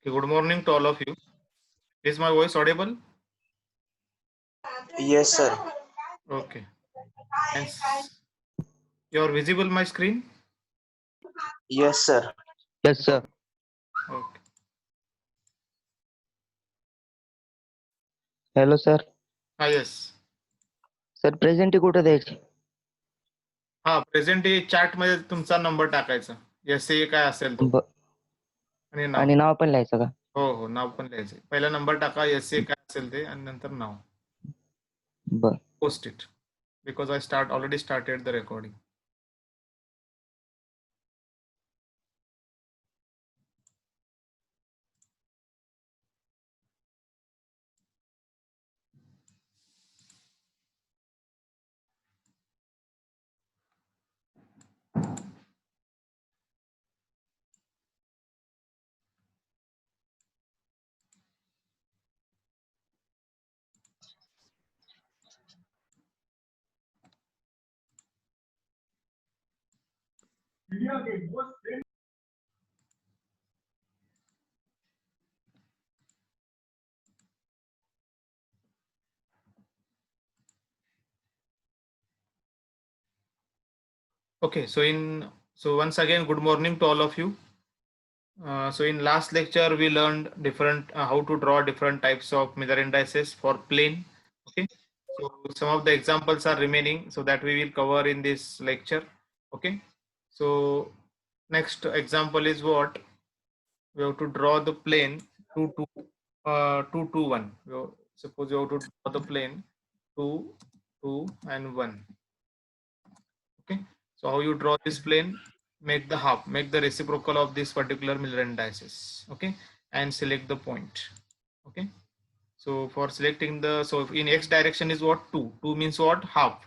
Okay, good morning to all of you. Is my voice audible? Yes, sir. Okay. And you're visible my screen? Yes, sir. Yes, sir. Okay. Hello sir. Yes. Sir presenty कुठे द्यायची? Present chat मध्ये तुमचा number टाकायचा. SA काय असेल तो आणि नाव. आणि नाव पण लिहायचं का? हो नाव पण लिहायचं. पहिला नंबर टाका, SA काय असेल ते, आणि नंतर नाव. बर. Post it because I already started the recording. Okay, so once again, good morning to all of you. So in last lecture we learned different how to draw different types of Miller indices for plane. Okay, so some of the examples are remaining, so that we will cover in this lecture. Okay, so next example is what we have to draw the plane 2 2 2 1. Suppose you have to draw the plane 2 2 and 1. Okay, so how you draw this plane? Make the reciprocal of this particular Miller indices. Okay, and select the point. Okay, so for selecting so in x direction is what? 2 means what? Half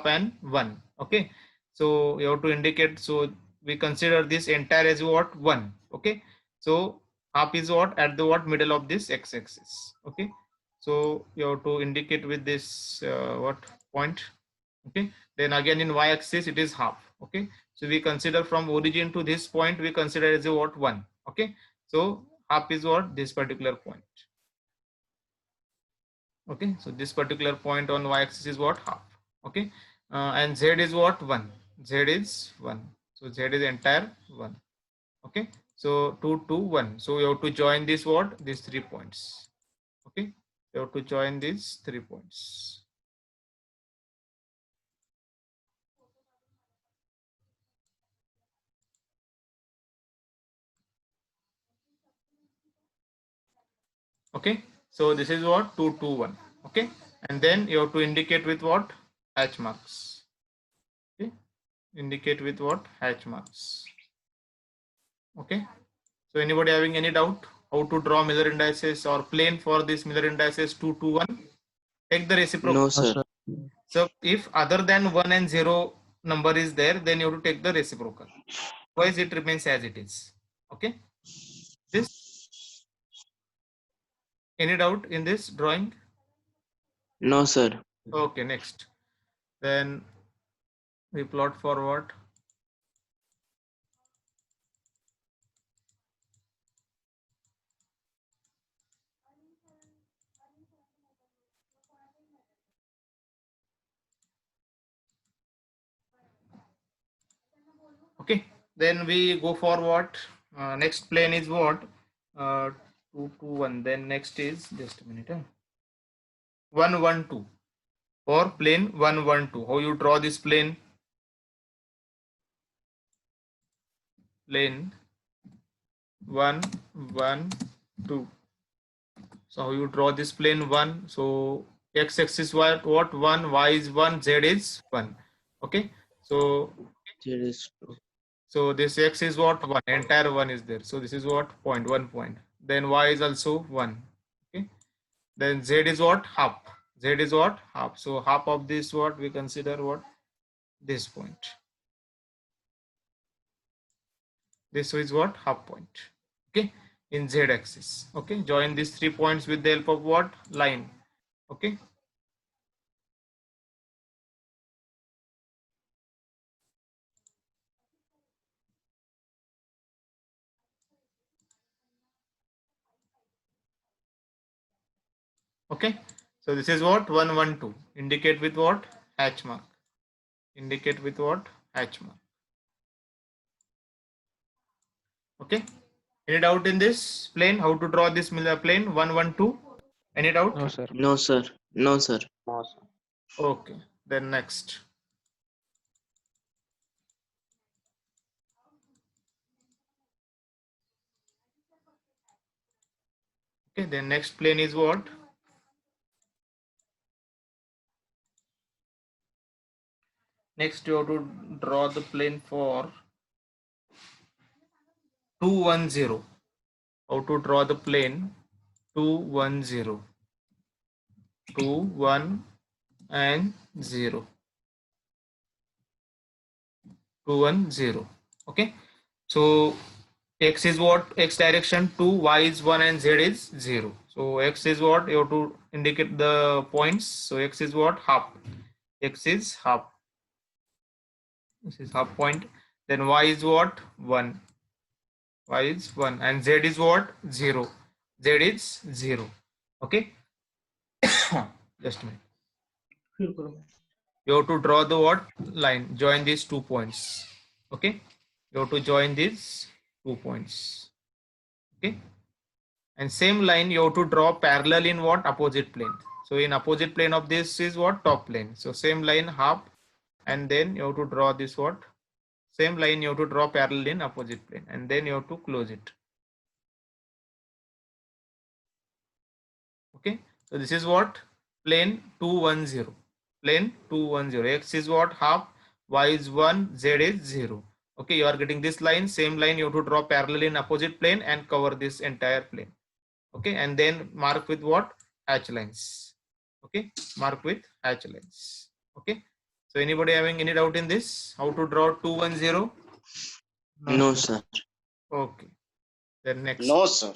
and 1. Okay, so you have to indicate, so we consider this entire as what? 1. Okay, so half is what? At the what? Middle of this x-axis. Okay, so you have to indicate with this what point? Okay, then again in y-axis it is half. Okay, so we consider from origin to this point, we consider as a what? 1. Okay, so half is what? This particular point. Okay, so this particular point on y-axis is what? Half. Okay, and z is what? 1. Z is 1. So z is entire 1. Okay, so 2 2 1. So you have to join this what? These 3 points. Okay, you have to join these 3 points. Okay, so this is what? 2 2 1. Okay, and then you have to indicate with what? Hatch marks. Okay, indicate with what? Hatch marks. Okay, so anybody having any doubt how to draw Miller indices or plane for this Miller indices 2 2 1? Take the reciprocal. No, sir. So if other than 1 and 0 number is there, then you have to take the reciprocal. Otherwise it remains as it is. Okay, this, any doubt in this drawing? No, sir. Okay, next then we plot for what? Okay, then we go for what? Next plane is what? 2 2 1. Then next is, just a minute, 1 1 2. For plane 1 1 2, how you draw this plane? Plane 1 1 2. So how you draw this plane? 1. So x-axis what? 1, y is 1, z is 1. Okay, so There is two. so this x is what? 1, entire 1 is there. So this is what? Point, 1 point. Then y is also 1. Okay, then z is what? Half. Z is what? Half. So half of this what we consider what? This point. This is what? Half point. Okay, in z axis. Okay, join these 3 points with the help of what? Line. Okay, Okay, so this is what 1 1 2. Indicate with what? Hatch mark. Indicate with what? Hatch mark. Okay, any doubt in this plane? How to draw this plane 1 1 2? Any doubt? No, sir. No, sir. No, sir. No, sir. Okay, then next. Okay, then next plane is what? Next, you have to draw the plane for 2 1 0. How to draw the plane 2 1 0. 2 1 and 0. 2 1 0. Okay, so x is what? X direction 2, y is 1 and z is 0. So x is what? You have to indicate the points. So x is what? Half. X is half. This is half point. Then y is what? 1. Y is 1 and z is what? 0. Z is 0. Okay. Just a minute. You have to draw the what? Line. Join these 2 points. Okay. You have to join these 2 points. Okay. And same line you have to draw parallel in what? Opposite plane. So in opposite plane of this is what? Top plane. So same line half, and then you have to draw this what? Same line you have to draw parallel in opposite plane, and then you have to close it. Okay, so this is what? Plane 2 1 0. Plane 2 1 0. X is what? Half, y is 1, z is 0. Okay, you are getting this line. Same line you have to draw parallel in opposite plane and cover this entire plane. Okay, and then mark with what? Hatch lines. Okay, mark with hatch lines. Okay, so anybody having any doubt in this? How to draw 2 1 0? No, sir. Okay, then next. No, sir.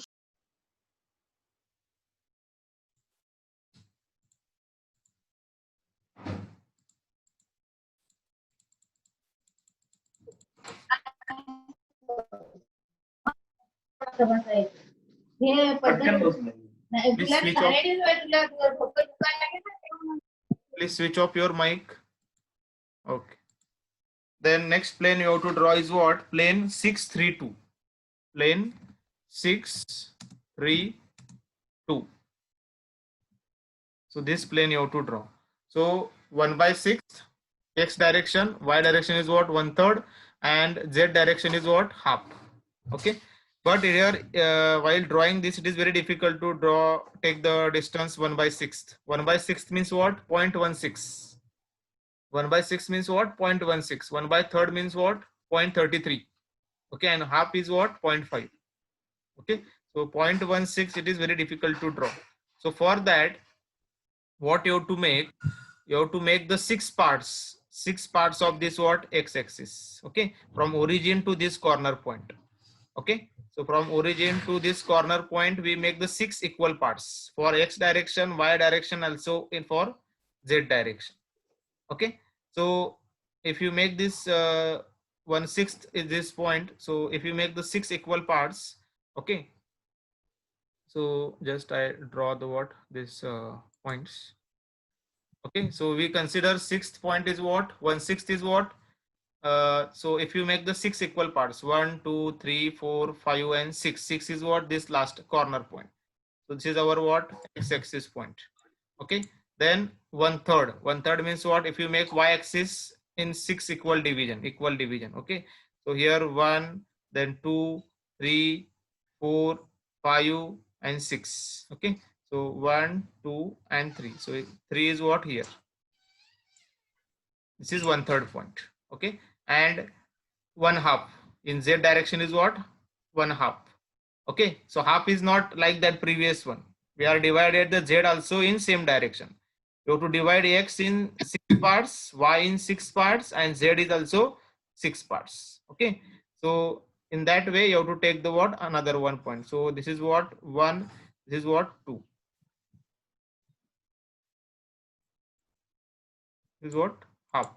Please switch off your mic. Okay. Then next plane you have to draw is what? Plane 6 3 2. Plane 6 3 2. So this plane you have to draw. So 1 by 6, x direction, y direction is what? 1/3, and z direction is what? Half. Okay. But here while drawing this, it is very difficult to draw, take the distance 1 by 6. 1 by 6 means what? 0.16. 1 by 6 means what? 0.16. 1 by 3rd means what? 0.33. Okay, and half is what? 0.5. Okay, so 0.16, it is very difficult to draw. So for that, what you have to make? You have to make the 6 parts of this what? X-axis. Okay, from origin to this corner point. Okay, so from origin to this corner point, we make the 6 equal parts for x direction, y direction, also in for z direction. Okay, so if you make this 1/6 is this point, so if you make the 6 equal parts, okay, so just I draw the what? This points. Okay, so we consider 6th point is what? 1/6 is what? So if you make the 6 equal parts, 1 2 3 4 5 and 6, 6 is what? This last corner point. So this is our what? X-axis point. Okay, then 1/3. 1/3 means what? If you make y-axis in 6 equal division. Okay, so here 1, then 2 3 4 5 and 6. Okay, so 1 2 and 3. So 3 is what? Here. This is 1/3 point. Okay, and 1/2 in z direction is what? 1/2. Okay, so half is not like that previous one. We are divided the z also in same direction. You have to divide x in 6 parts, y in 6 parts, and z is also 6 parts. Okay, so in that way you have to take the what? Another 1 point. So this is what? 1, this is what? 2. This is what? Half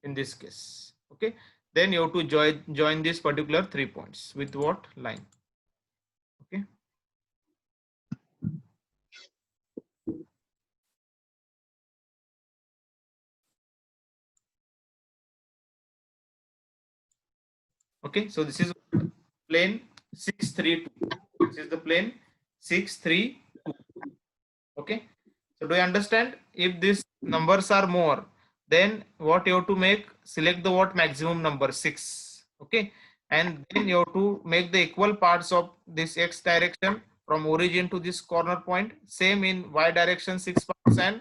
in this case. Okay, then you have to join this particular 3 points with what? Line. Okay, Okay, so this is plane 632. This is the plane 632. Okay, so do you understand? If these numbers are more, then what you have to make? Select the what maximum number 6. Okay, and then you have to make the equal parts of this x direction from origin to this corner point. Same in y direction 6 parts and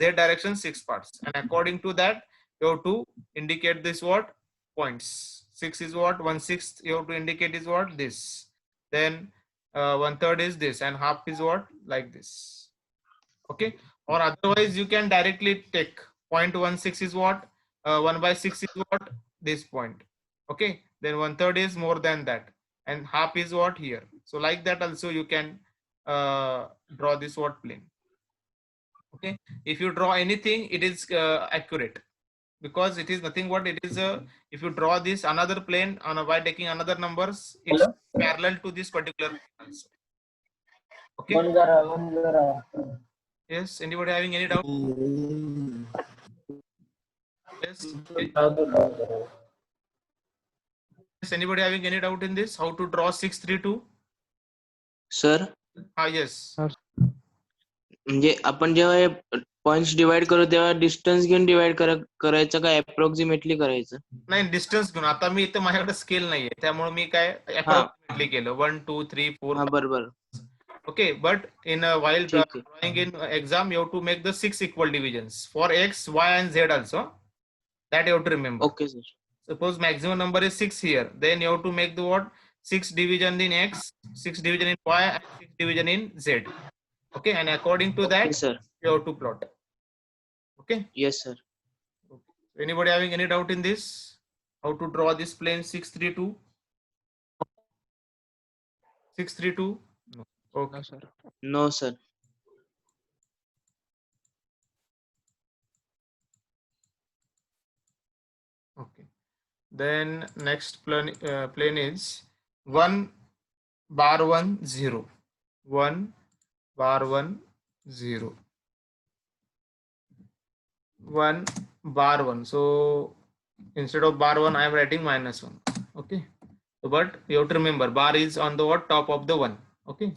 z direction 6 parts. And according to that, you have to indicate this what points. 6 is what 1/6. You have to indicate is what this. Then 1/3 is this, and half is what like this. Okay, or otherwise you can directly take 0.16 is what 1/6 is what this point. Okay, then 1/3 is more than that, and half is what here. So like that also you can draw this what plane. Okay, if you draw anything, it is accurate, because it is nothing what it is. If you draw this another plane on by taking another numbers, it's parallel to this particular plane also. Okay. Yes, anybody having any doubt? Yes. Is anybody having any doubt in this? How to draw 632? Sir Yes. म्हणजे आपण जेव्हा points divide करू तेव्हा distance घेऊन divide करायचं का approximately करायचं? नाही, डिस्टन्स घेऊन. आता मी इथे माझ्याकडे स्केल नाहीये, त्यामुळे मी काय अप्रॉक्सिमेटली केलं 1 2 3 4. हा बरोबर. Okay, but in while ठीक आहे. drawing in exam, you have to make the 6 equal divisions for x, y, and z also. That you have to remember. Okay sir. Suppose maximum number is 6 here, then you have to make the what 6 division in x, 6 division in y, and 6 division in z. Okay, and according to that, sir. you have to plot. Okay. Yes sir. Anybody having any doubt in this? How to draw this plane 632? 632? No. Okay. sir. No sir. Okay. Then next plane is 1 bar 1 0. 1 bar 1 0. 1 bar 1. So instead of bar 1, I am writing -1. Okay. So, but you have to remember bar is on the what top of the 1. Okay.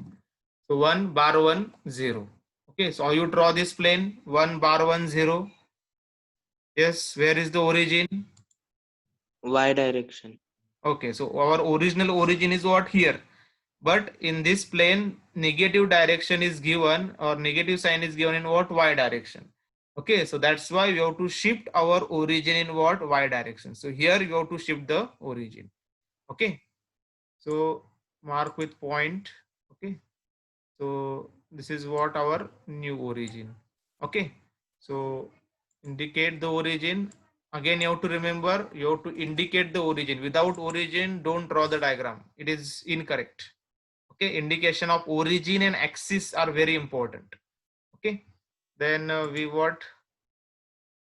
So 1 bar 1 0. Okay. So how you draw this plane? 1 bar 1 0. Yes. Where is the origin? Y direction. Okay. So our original origin is what here. But in this plane, negative direction is given, or negative sign is given in what? Y direction. Okay, so that's why we have to shift our origin in what? Y direction. So here you have to shift the origin. Okay, so mark with point. Okay, so this is what our new origin. Okay, so indicate the origin. Again, you have to remember, you have to indicate the origin. Without origin, don't draw the diagram. It is incorrect. Okay, indication of origin and axis are very important. Okay, then we what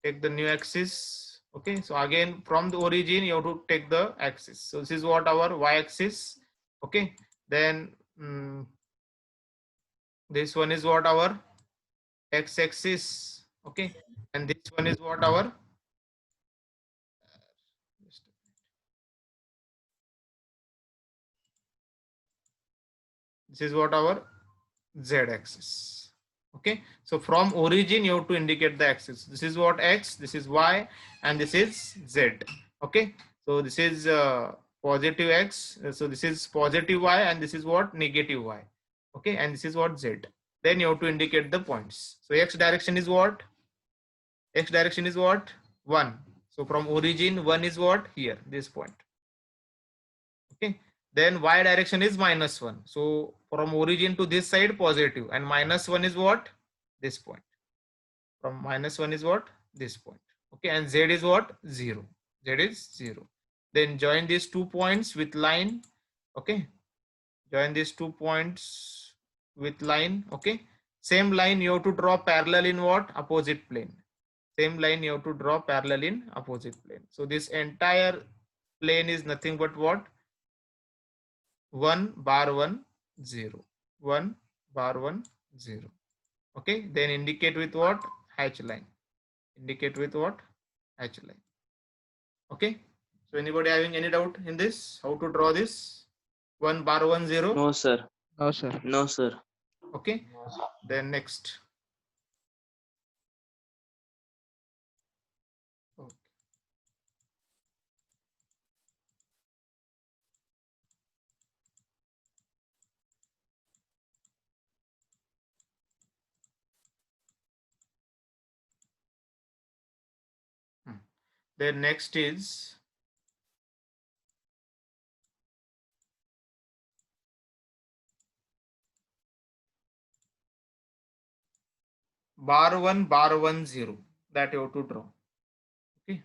take the new axis. Okay, so again from the origin you have to take the axis. So this is what our y axis. Okay, then this one is what our x axis. Okay, and this one is what our this is what our z axis. Okay, so from origin you have to indicate the axis. This is what x, this is y, and this is z. Okay, so this is positive x, so this is positive y, and this is what negative y. Okay, and this is what z. Then you have to indicate the points. So x direction is what? X direction is what? 1. So from origin 1 is what? Here, this point. Okay, then y direction is -1. So from origin to this side positive, and -1 is what? This point. From -1 is what? This point. Okay, and z is what? 0. Z is 0. Then join these 2 points with line. Okay, join these 2 points with line. Okay, same line you have to draw parallel in what? Opposite plane. Same line you have to draw parallel in opposite plane. So this entire plane is nothing but what? 1 bar 1 0. 1 bar 1 0. Okay, then indicate with what? Hatch line. Indicate with what? Hatch line. Okay, So anybody having any doubt in this? How to draw this? 1 bar 1 0. No, sir. No, sir. No, sir. Okay. Then next. Okay. Then next is bar 1 0 that you have to draw. Okay.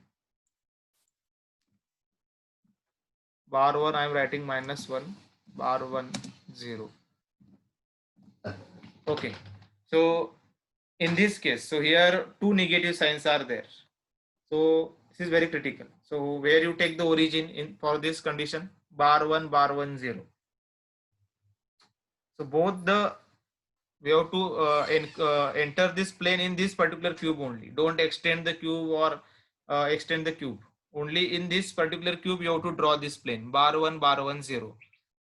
Bar 1 I am writing -1, bar 1 0. Okay. So in this case, so here two negative signs are there. So this is very critical. So where you take the origin in for this condition, bar 1 0. So both the we have to enter this plane in this particular cube only. Don't extend the cube or extend the cube. Only in this particular cube you have to draw this plane, bar 1 0.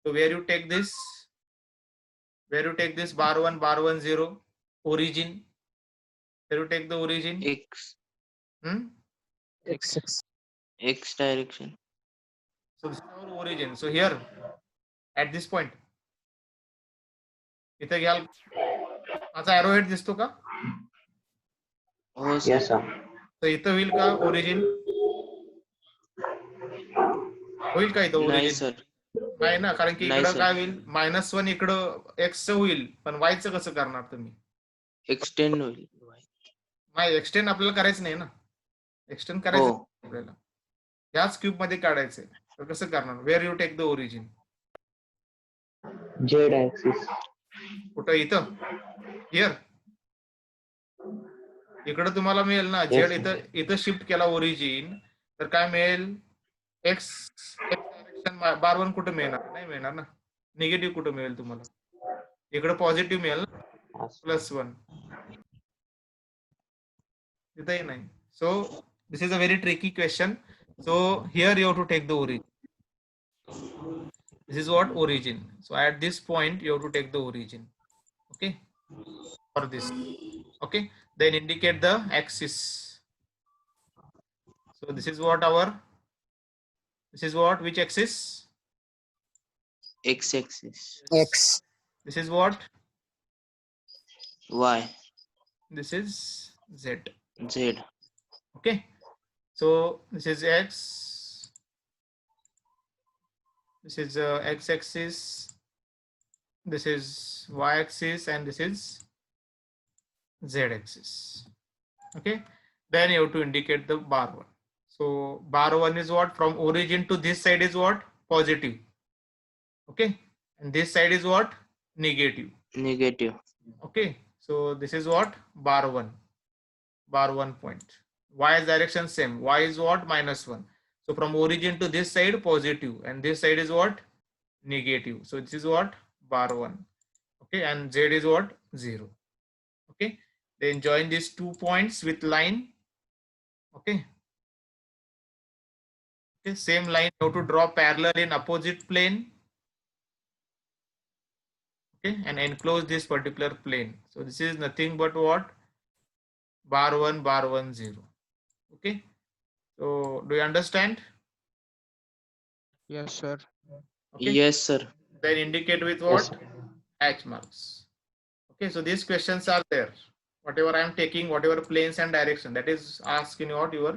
So where you take this bar 1 0 origin, where you take the origin? X. X. X direction. So this is our origin. So here at this point इथे घ्याल माझा arrow head दिसतो का? हो sir. Yes, sir. तर इथं होईल का ओरिजिन? होईल का इथं नाही ओरिजिन? सर. नाही ना, कारण की नाही इकडं sir. काय होईल -1 इकडं x चं होईल, पण y चं कसं करणार तुम्ही? एक्सटेंड होईल. नाही, एक्सटेंड आपल्याला करायचं नाही ना. एक्सटेंड करायचं हो. नाही आपल्याला याच क्यूब मध्ये काढायचंय. तर कसं करणार? Where you take the origin? Z axis. कुठं? इथं हिअर इकडं तुम्हाला मिळेल ना Yes, झेड. इथं शिफ्ट केला ओरिजिन तर काय मिळेल? एक्स डायरेक्शन बार 1 कुठं मिळणार? नाही मिळणार ना. निगेटिव्ह कुठं मिळेल तुम्हाला? इकडं पॉझिटिव्ह मिळेल ना, +1. तिथंही नाही. So this is a very tricky question. So here you have to take the origin. This is what origin. So at this point you have to take the origin. Okay, for this. Okay, then indicate the axis. So this is what which axis? X axis. X. This is what? Y. This is Z. Z. Okay, so this is X. This is X axis. This is Y axis, and this is Z axis. Okay, then you have to indicate the bar 1. So bar 1 is what? From origin to this side is what? Positive. Okay, and this side is what? Negative. Negative. Okay, so this is what? Bar 1. Bar 1 point. Y's direction same. Y is what? -1. So from origin to this side positive, and this side is what? Negative. So this is what? Bar 1. Okay, and Z is what? 0. Okay, then join these 2 points with line. Okay. Okay, same line you have to draw parallel in opposite plane. Okay, and enclose this particular plane. So this is nothing but what? Bar 1 0. Okay, so do you understand? Yes, sir. Okay. Yes, sir. Then indicate with Yes, what? sir. H marks. Okay, so these questions are there. Whatever I am taking, whatever planes and direction, that is asked in what your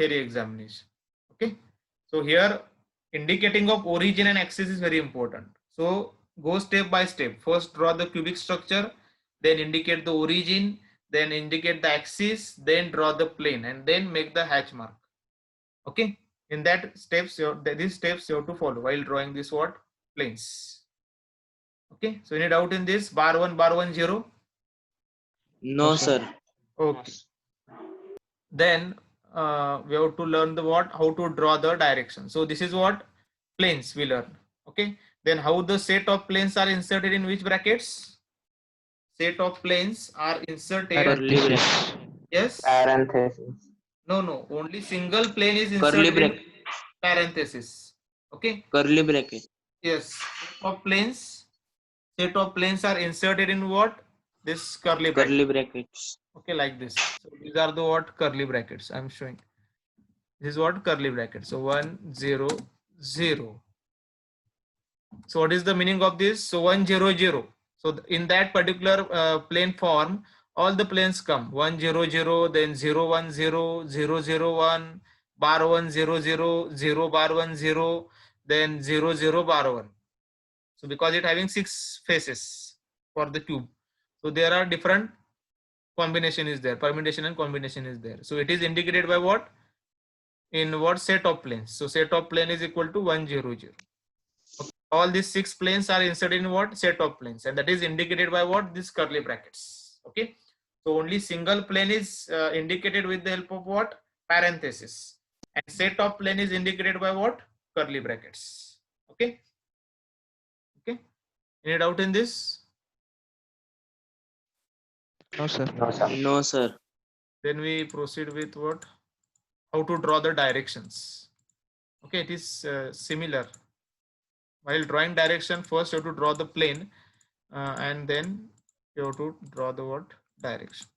theory examination. Okay, so here indicating of origin and axis is very important. So go step by step. First draw the cubic structure, then indicate the origin, then indicate the axis, then draw the plane, and then make the hatch mark. Okay, in that steps, these steps you have to follow while drawing this what? Planes. Okay, so any doubt in this? Bar 1 0. No, sir. Okay, then we have to learn the what? How to draw the direction. So this is what? Planes we learn. Okay, then how the set of planes are inserted in which brackets? Set of planes are inserted. Curly bracket. Yes. Parenthesis. No, only single plane is Curly inserted. bracket. parenthesis. Okay. Curly bracket. Yes. Set of planes are inserted in what? This curly bracket. Curly brackets. Okay, like this. So these are the what curly brackets I'm showing. This is what curly bracket. So 1 0 0. So what is the meaning of this? So 1 0 0. So in that particular plane form, all the planes come 1 0 0, then 0 1 0, 0 0 1, bar 1 0 0, 0 bar 1 0, then 0 0 bar 1. So because it having 6 faces for the cube, so there are different combination is there, permutation and combination is there. So it is indicated by what? In what set of planes? So set of plane is equal to 1 0 0. Okay. All these 6 planes are inserted in what? Set of planes, and that is indicated by what? These curly brackets. Okay. So only single plane is indicated with the help of what? Parenthesis. And set of plane is indicated by what? Curly brackets. Okay. Okay. Any doubt in this? No, sir. No sir. Then we proceed with what? How to draw the directions. Okay, it is similar. While drawing direction, first you have to draw the plane, and then you have to draw the what? Direction.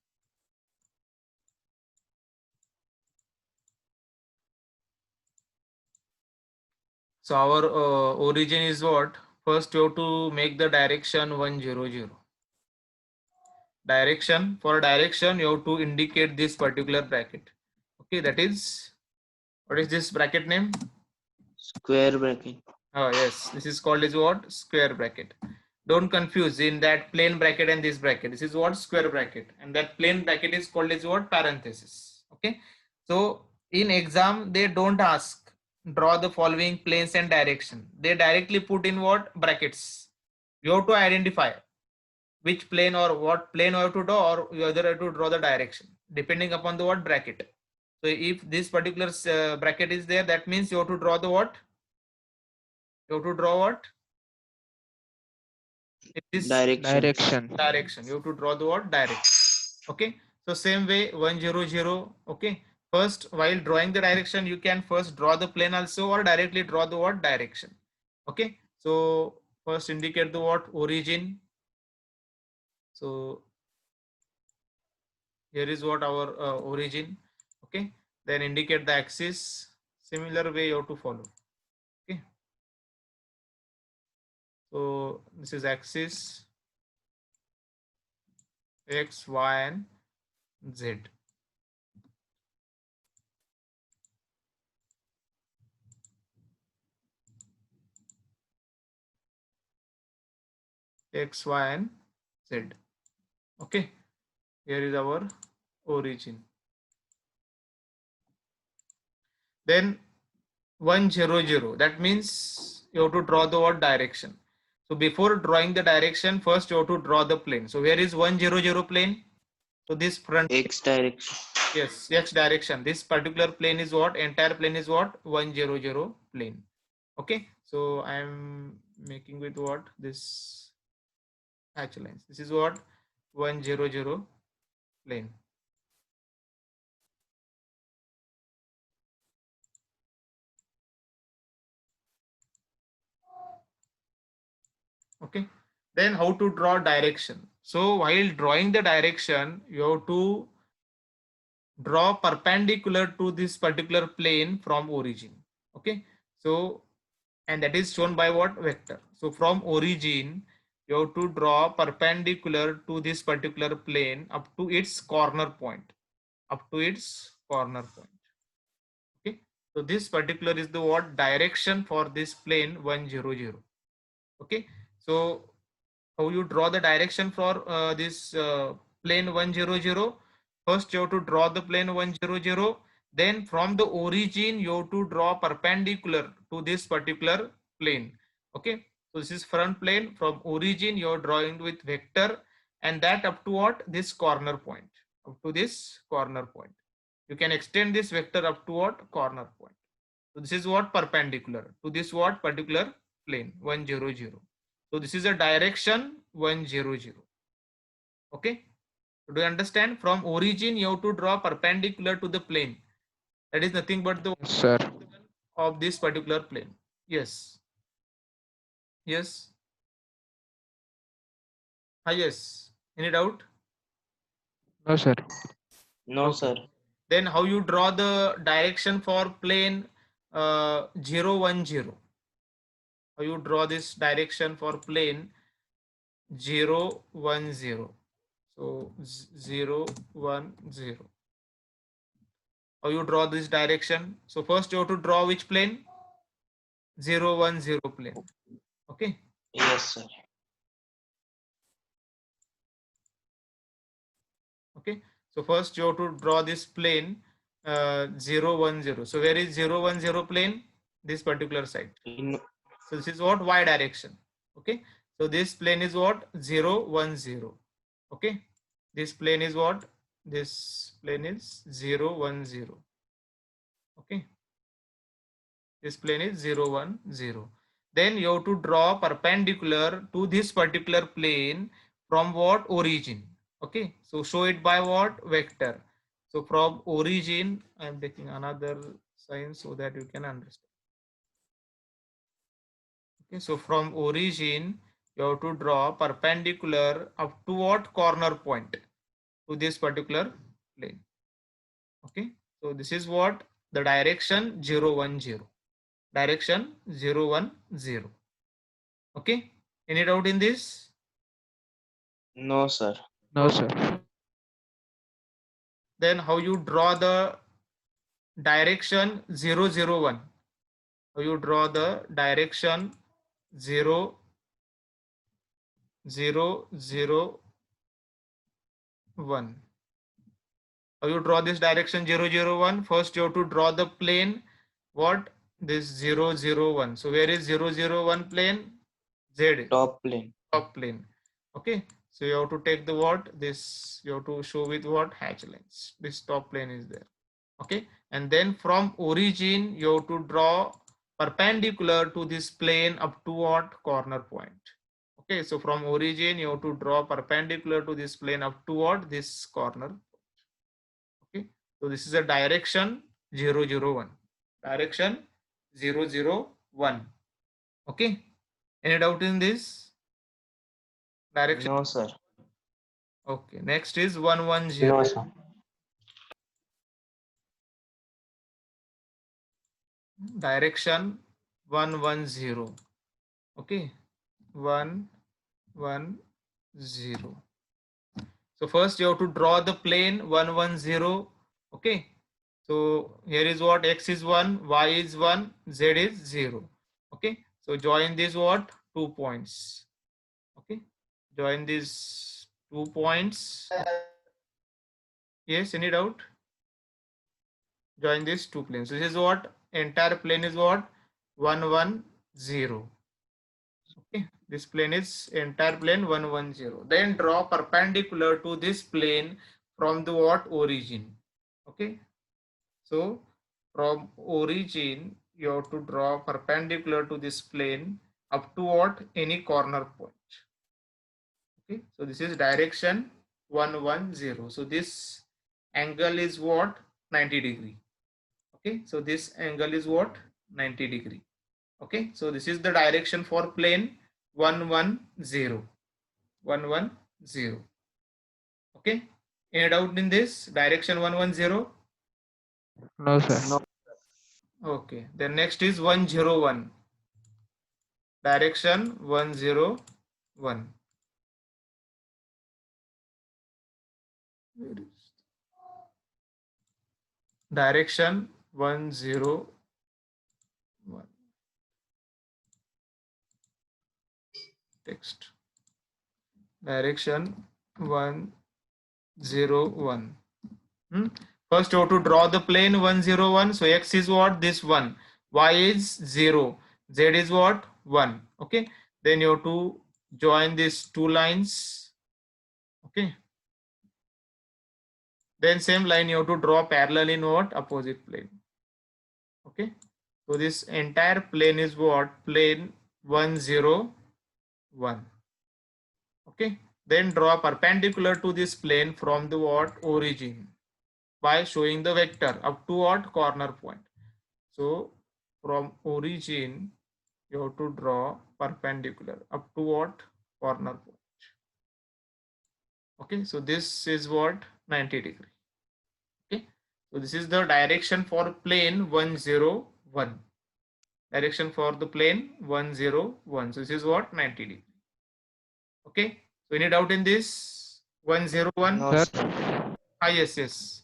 So our origin is what? First you have to make the direction 1 0 0. Direction, for direction you have to indicate this particular bracket. Okay, that is, what is this bracket name? Square bracket. Oh yes, this is called as what? Square bracket. Don't confuse in that plain bracket and this bracket. This is what? Square bracket, and that plain bracket is called as what? Parenthesis. Okay. So in exam they don't ask draw the following planes and direction. They directly put in what? Brackets. You have to identify which plane or what plane you have to draw, or you either have to draw the direction depending upon the what bracket. So if this particular bracket is there, that means you have to draw the what? You have to draw what? This direction. direction. You have to draw the what? Direction. Okay. So same way 1 0 0. Okay. First, while drawing the direction, you can first draw the plane also, or directly draw the what? Direction. Okay. So first indicate the what? Origin. So here is what our origin. Okay. Then indicate the axis. Similar way you have to follow. Okay. So this is axis X, Y, and Z. X, Y, and Z. Okay. Here is our origin. Then 1 0 0. That means you have to draw the what? Direction. So before drawing the direction, first you have to draw the plane. So where is 1 0 0 plane? So this front. X direction. Yes, X direction. This particular plane is what? Entire plane is what? 1 0 0 plane. Okay. So I am making with what? This hatch lines. This is what? 1 0 0 plane. Okay. Then how to draw direction? So while drawing the direction, you have to draw perpendicular to this particular plane from origin. Okay. So, and that is shown by what? Vector. So from origin, you have to draw perpendicular to this particular plane up to its corner point. Up to its corner point. Okay. So this particular is the what? Direction for this plane 1 0 0. Okay. So how you draw the direction for this plane 1 0 0? First you have to draw the plane 1 0 0. Then from the origin you have to draw perpendicular to this particular plane. Okay. So this is front plane. From origin you are drawing with vector, and that up to what? This corner point. Up to this corner point. You can extend this vector up to what? Corner point. So this is what? Perpendicular to this what? Particular plane 1 0 0. So this is a direction 1 0 0. Okay. So do you understand? From origin you have to draw perpendicular to the plane. That is nothing but the Sir. of this particular plane. Yes. Yes. Yes. Any doubt? No, sir. No, Okay. sir. Then how you draw the direction for plane 0, 1, 0? How you draw this direction for plane 0, 1, 0? So 0, 1, 0. How you draw this direction? So first you have to draw which plane? 0, 1, 0 plane. Okay. Yes, sir. Okay. So first you have to draw this plane 0, 1, 0. So where is 0, 1, 0 plane? This particular side. In So this is what? Y direction. Okay. So this plane is what? 0, 1, 0. Okay. This plane is what? This plane is 0, 1, 0. Okay. This plane is 0, 1, 0. Then you have to draw perpendicular to this particular plane from what? Origin. Okay. So show it by what? Vector. So from origin, I am taking another sign so that you can understand. Okay. So from origin, you have to draw perpendicular up to what? Corner point to this particular plane. Okay. So this is what? The direction 0, 1, 0. Direction 0, 1, 0. Okay. Any doubt in this? no, sir. No, sir. Then how you draw the direction 0, 0, 1? How you draw the direction 0, 0, 0, 1? How you draw this direction 0, 0, 1? First you have to draw the plane. What? This 0, 0, 1. So where is 0, 0, 1 plane? Z. Top plane. Top plane. Okay. So you have to take the what? This you have to show with what? Hatch lines. This top plane is there. Okay. And then from origin, you have to draw perpendicular to this plane up to what? Corner point. Okay. So from origin, you have to draw perpendicular to this plane up to what? This corner. Okay. So this is a direction 0, 0, 1. Direction 0, 0, 1. Okay. Any doubt in this? Direction. No, sir. Okay. Next is 1, 1, 0. No, sir. Direction 1, 1, 0. Okay. 1, 1, 0. So first you have to draw the plane 1, 1, 0. Okay. So here is what? X is 1, Y is 1, Z is 0. Okay. So join these what? 2 points. Okay. Join these 2 points. Yes. Any doubt? Join these 2 planes. This is what? Entire plane is what? 1, 1, 0. Okay. This plane is entire plane 1, 1, 0. Then draw perpendicular to this plane from the what? Origin. Okay. So from origin, you have to draw perpendicular to this plane up to what? Any corner point. Okay. So this is direction 1, 1, 0. So this angle is what? 90 degree. Okay. So this angle is what? 90 degree. Okay. So this is the direction for plane 1, 1, 0. 1, 1, 0. Okay. Any doubt in this? Direction 1, 1, 0? No, sir. Okay. Then next is 1, 0, 1. Direction 1, 0, 1. Where is direction 1, 0, 1? Text. Direction 1, 0, 1. First you have to draw the plane 1, 0, 1. So X is what? This 1. Y is 0. Z is what? 1. Okay. Then you have to join these 2 lines. Okay. Then same line you have to draw parallel in what? Opposite plane. Okay. So this entire plane is what? Plane 1, 0, 1. Okay. Then draw perpendicular to this plane from the what? Origin by showing the vector up to what? Corner point. So from origin, you have to draw perpendicular up to what? Corner point. Okay, so this is what? 90 degree. Okay, so this is the direction for plane 101. Direction for the plane 101. So this is what? 90 degree. Okay, so any doubt in this? 101. No, sir sir. Ah, yes.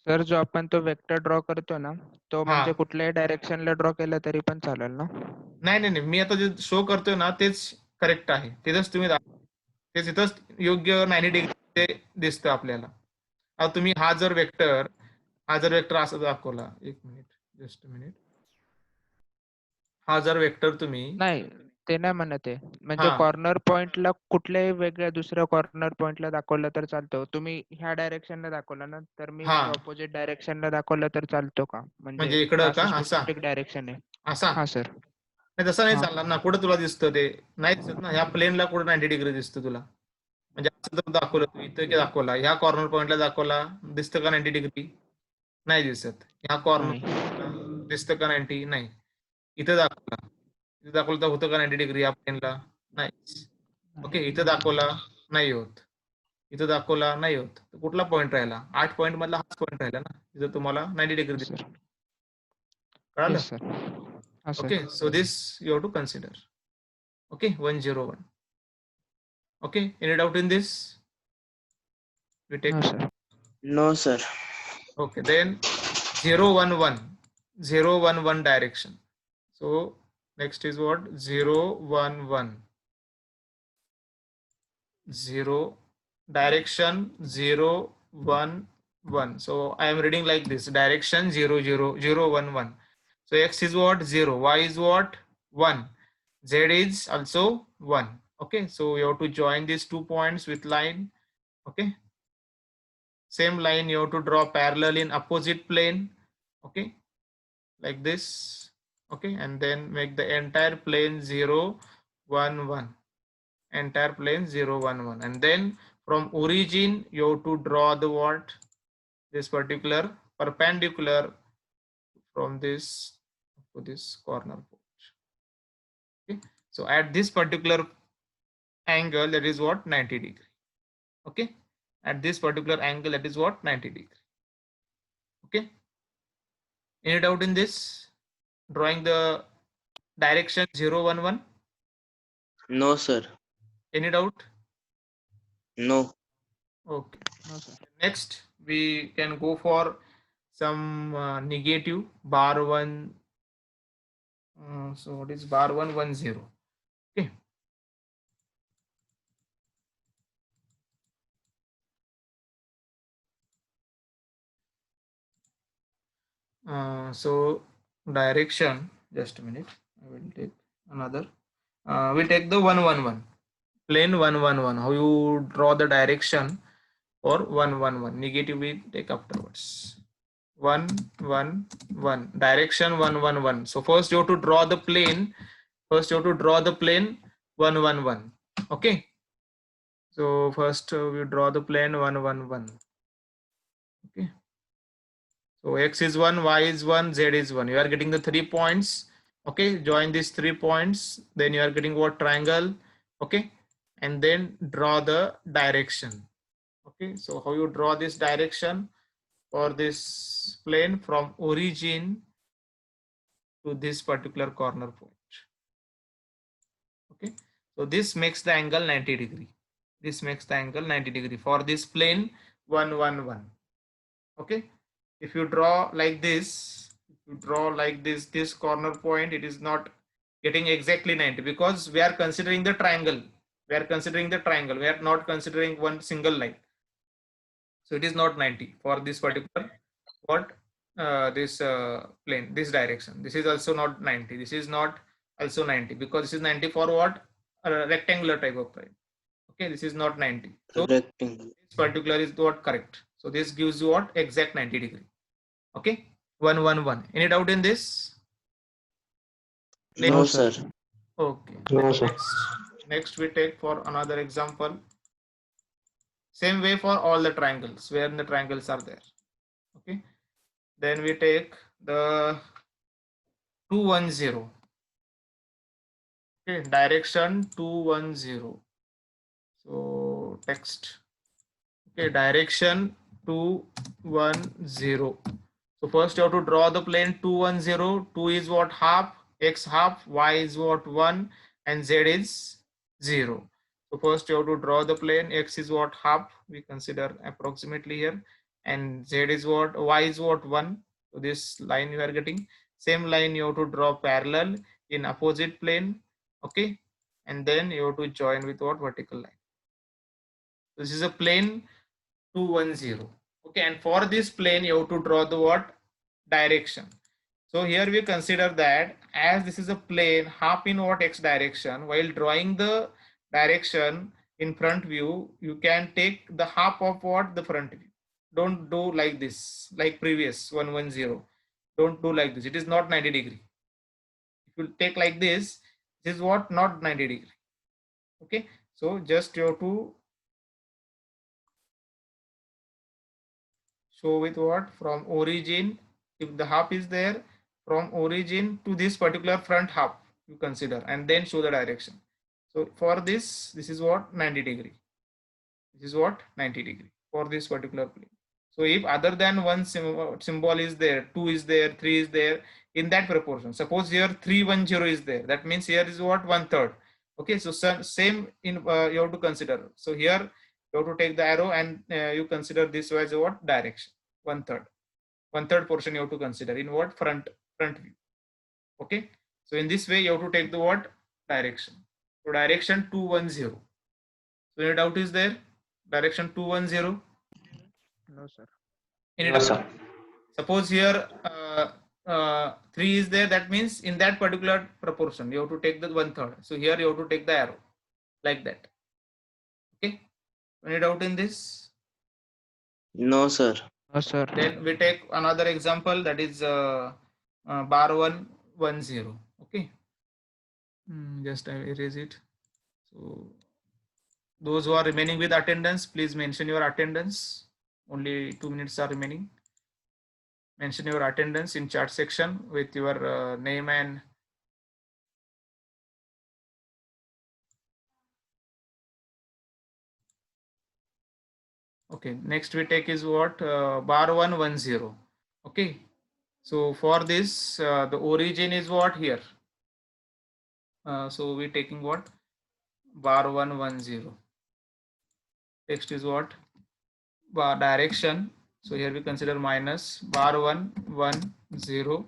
Sir जो आपण तो vector draw करतो ना तो हा. म्हणजे कुठल्याही डायरेक्शनला draw केला तरी पण चालेल ना? नाही मी आता जे शो करतोय ना तेच करेक्ट आहे. तेच तुम्ही तेच इथंच योग्य 90 डिग्री दिसतं आपल्याला. आता तुम्ही हा जर वेक्टर असा दाखवला, एक मिनिट, जस्ट मिनिट, हा जर वेक्टर तुम्ही नाही ते नाही म्हणत आहे. म्हणजे हा कॉर्नर पॉइंटला कुठल्याही वेगळ्या दुसऱ्या कॉर्नर पॉइंटला दाखवलं तर चालतं. तुम्ही ह्या डायरेक्शनला दाखवला ना तर मी हा ह्याच्या ऑपोजिट डायरेक्शनला दाखवलं तर चालतो का? म्हणजे म्हणजे इकडं का असं असा स्पेसिफिक डायरेक्शन आहे. असा हा सर. नाही, तसं नाही हा चालणार ना. कुठं तुला दिसतं ते? नाही दिसत ना. ह्या प्लेनला कुठं 90 डिग्री दिसतं तुला? म्हणजे असं जर दाखवलं तू इथं की दाखवला, ह्या कॉर्नर पॉइंटला दाखवला, दिसतं का 90 डिग्री? नाही दिसत. ह्या नाही. कॉर्नर दिसतं का 90? नाही. इथं दाखवलं तर होतं का 90 डिग्री या प्लेनला? नाही. ओके, इथं दाखवला, नाही होत. इथं दाखवला, नाही होत. तर कुठला पॉईंट राहिला? 8 पॉईंट मधला हाच पॉईंट राहिला ना, तिथं तुम्हाला 90 डिग्री दिसतं. सर. कळालं? Yes sir. हा sir. Okay, so this you have to consider. Okay, 101. Okay, any doubt in this? We take no sir. No, sir. okay, then 011, 011 direction. So next is what? 011, 0 direction 011. So I am reading like this: direction 00011. So x is what? 0. Y is what? 1. Z is also 1. Okay, so you have to join these 2 points with line. Okay, same line you have to draw parallel in opposite plane. Okay, like this. Okay, and then make the entire plane 0 1 1, entire plane 0 1 1, and then from origin you have to draw the what? This particular perpendicular from this to this corner point. Okay, so at this particular angle, that is what? 90 degree. Okay, at this particular angle, that is what? 90 degree. Okay, any doubt in this? Drawing the direction 0 1 1? No, sir. Any doubt? No. Okay, no sir. next we can go for some negative bar 1. So what is bar 110? Okay, so direction, just a minute, I will take another. We take the 111, plane 111. How you draw the direction for 111? Negative we take afterwards. 111, direction 111. So first you have to draw the plane. First you have to draw the plane 111. Okay, so first we draw the plane 111. Okay, so x is 1, y is 1, z is 1. You are getting the 3 points. Okay, join these 3 points, then you are getting what? Triangle. Okay, and then draw the direction. Okay, so how you draw this direction for this plane from origin to this particular corner point? Okay, so this makes the angle 90 degree. This makes the angle 90 degree for this plane 111. Okay, if you draw like this, this corner point, it is not getting exactly 90 because we are considering the triangle. We are not considering one single line. So it is not 90 for this particular what? This plane, this direction. This is also not 90. This is not also 90 because this is 90 for what? A rectangular type of plane. Okay, this is not 90. So Rectangle. this particular is what? Correct. So this gives you what? Exact 90 degree. Okay, 111. Any doubt in this? No, sir. sir. Okay. No, sir. Next we take for another example. Same way for all the triangles where the triangles are there. Okay. Then we take the 210. Okay, direction 210. So text. Okay, direction 210. So first you have to draw the plane 210. 2 is what? Half. X half. Y is what? 1. And Z is 0. So first you have to draw the plane. X is what? Half. We consider approximately here. And Z is what? Y is what? 1. So this line you are getting. Same line you have to draw parallel in opposite plane. Okay. And then you have to join with what? Vertical line. This is a plane 210. Okay, and for this plane you have to draw the what? Direction. So here we consider that as this is a plane half in what? X direction. While drawing the direction in front view, you can take the half of what? The front view. Don't do like this, like previous 110. Don't do like this. It is not 90 degree. If you take like this is what? Not 90 degree. Okay, so just you have to show with what? From origin, if the half is there, from origin to this particular front half you consider, and then show the direction. So for this is what? 90 degree. This is what? 90 degree for this particular plane. So if other than one symbol is there, 2 is there, 3 is there, in that proportion, suppose here 310 is there, that means here is what? 1/3. Okay, so same in you have to consider. So here you have to take the arrow and you consider this as what? Direction. 1/3. 1/3 portion you have to consider in what? Front view. Okay, so in this way you have to take the what? Direction. So direction 210. So any doubt is there? Direction 210. No, sir. Any No, doubt? sir. Suppose here 3 is there, that means in that particular proportion you have to take the 1/3. So here you have to take the arrow like that. Okay, any doubt in this? No, sir. No, sir. Then we take another example, that is bar 110. Okay, just I erase it. So those who are remaining with attendance, please mention your attendance. Only 2 minutes are remaining. Mention your attendance in chat section with your name and okay. Next we take is what? Bar 110. Okay, so for this the origin is what? Here. So we taking what? Bar 110. Text is what? Bar direction. So here we consider minus bar 110.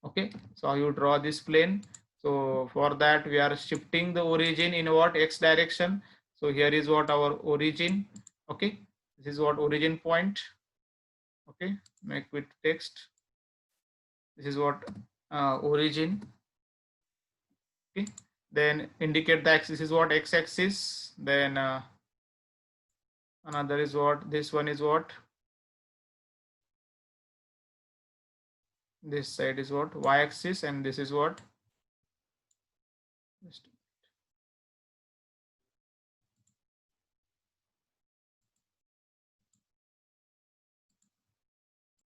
Okay, so you draw this plane. So for that we are shifting the origin in what? X direction. So here is what? Our origin. Okay, this is what? Origin point. Okay, make with text. This is what? Origin. Okay, then indicate the axis is what? X axis. Then another is what? This one is what? This side is what? Y axis, and this is what? Just